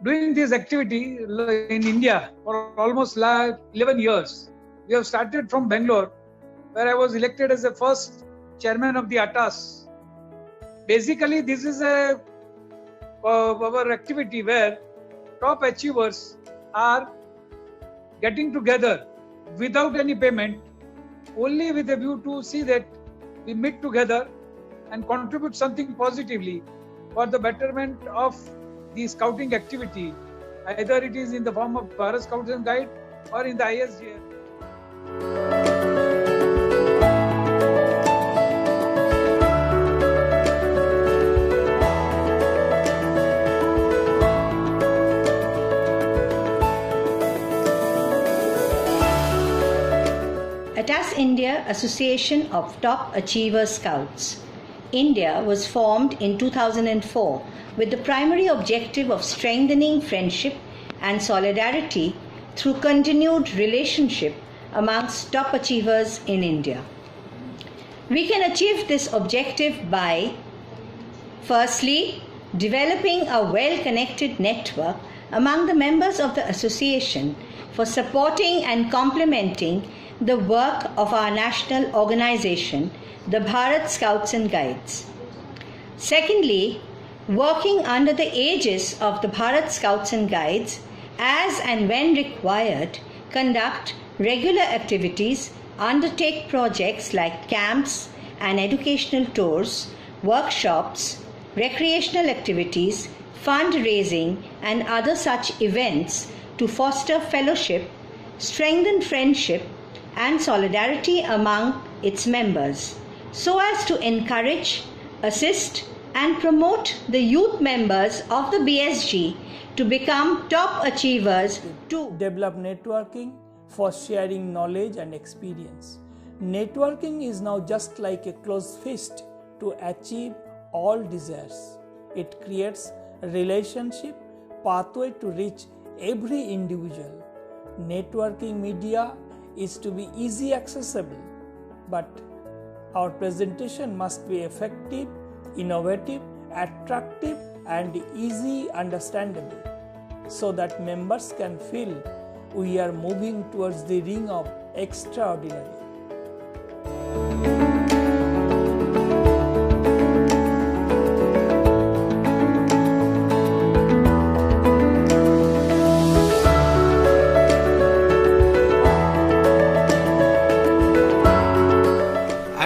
doing this activity in India for almost 11 years. We have started from Bangalore, where I was elected as the first chairman of the ATAS. Basically, this is our activity where top achievers are getting together without any payment, only with a view to see that we meet together and contribute something positively for the betterment of the scouting activity, either it is in the form of Bharat Scouts and Guide or in the ISGF. ATAS India Association of Top Achiever Scouts. India was formed in 2004 with the primary objective of strengthening friendship and solidarity through continued relationship amongst top achievers in India. We can achieve this objective by, firstly, developing a well-connected network among the members of the association for supporting and complementing the work of our national organization, the Bharat Scouts and Guides. Secondly, working under the aegis of the Bharat Scouts and Guides, as and when required, conduct regular activities, undertake projects like camps and educational tours, workshops, recreational activities, fundraising, and other such events to foster fellowship, strengthen friendship, and solidarity among its members, so as to encourage, assist, and promote the youth members of the BSG to become top achievers to develop networking for sharing knowledge and experience. Networking is now just like a closed fist to achieve all desires. It creates a relationship pathway to reach every individual. Networking media is to be easy accessible, but our presentation must be effective, innovative, attractive, and easy understandable, so that members can feel we are moving towards the ring of extraordinary.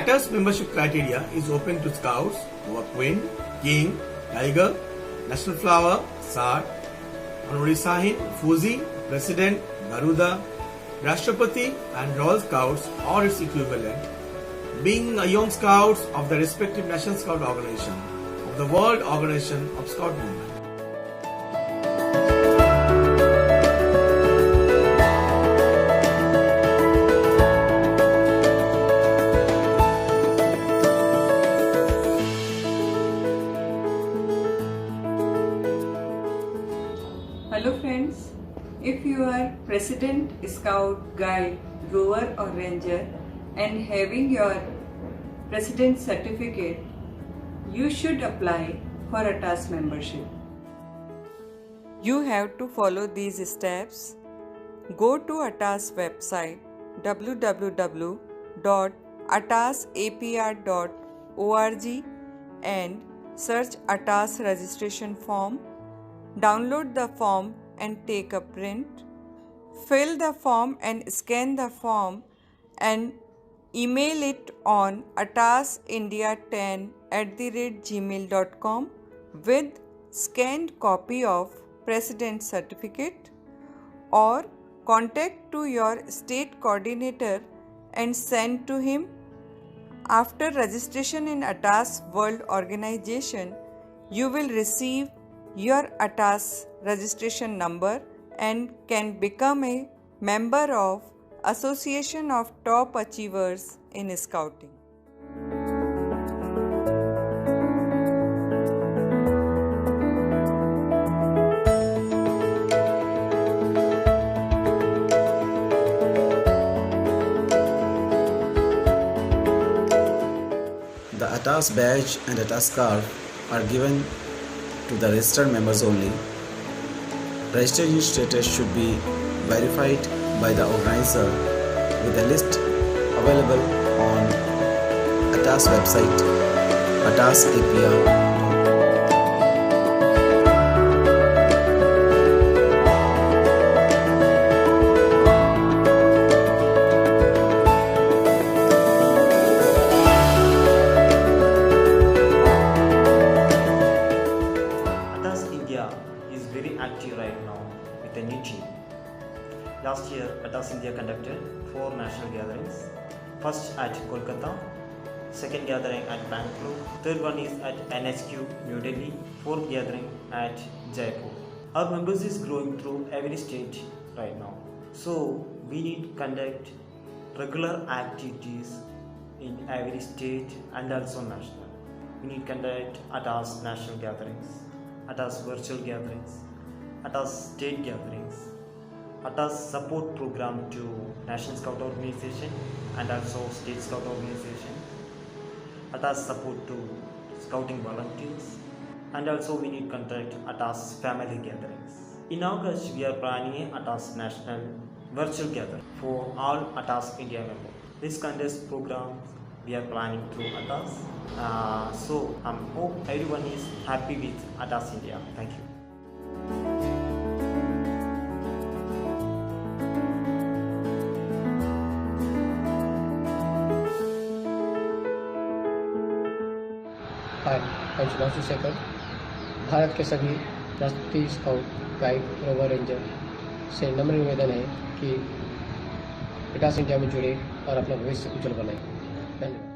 ATAS membership criteria is open to Scouts who are Queen, King, Tiger, National Flower, Sar, Honorary Sahin, Fuzi, President, Garuda, Rashtrapati and Royal Scouts or its equivalent, being a young Scouts of the respective National Scout Organization of the World Organization of Scout Movement. Hello friends, if you are President, Scout, Guide, Rover or Ranger and having your President certificate, you should apply for ATAS membership. You have to follow these steps. Go to ATAS website www.atasapr.org and search ATAS registration form. Download the form and take a print. Fill the form and scan the form and email it on atasindia10@gmail.com with scanned copy of President certificate, or contact to your state coordinator and send to him. After registration in ATAS World Organization, you will receive your ATAS registration number and can become a member of Association of Top Achievers in Scouting. The ATAS badge and ATAS scarf are given to the registered members only. Registered youth status should be verified by the organizer with a list available on ATAS website, atasapr.com. ATAS India is very active right now with a new team. Last year, ATAS India conducted 4 national gatherings. First at Kolkata, second gathering at Bangalore, third one is at NHQ, New Delhi, fourth gathering at Jaipur. Our members is growing through every state right now. So we need to conduct regular activities in every state and also national. We need to conduct ATAS national gatherings, ATAS virtual gatherings, ATAS state gatherings, ATAS support program to National Scout Organization and also State Scout Organization, ATAS support to scouting volunteers, and also we need to conduct ATAS family gatherings. In August, we are planning a ATAS national virtual gathering for all ATAS India members. This contest program we are planning through ATAS. So I hope everyone is happy with ATAS India. Thank you. हाय, मैं सुभाष शेखर। भारत के सभी राष्ट्रीय scout guide rover ranger से नम्र निवेदन है कि ATAS India में जुड़े और अपना भविष्य उज्जवल बनाएं। धन्यवाद।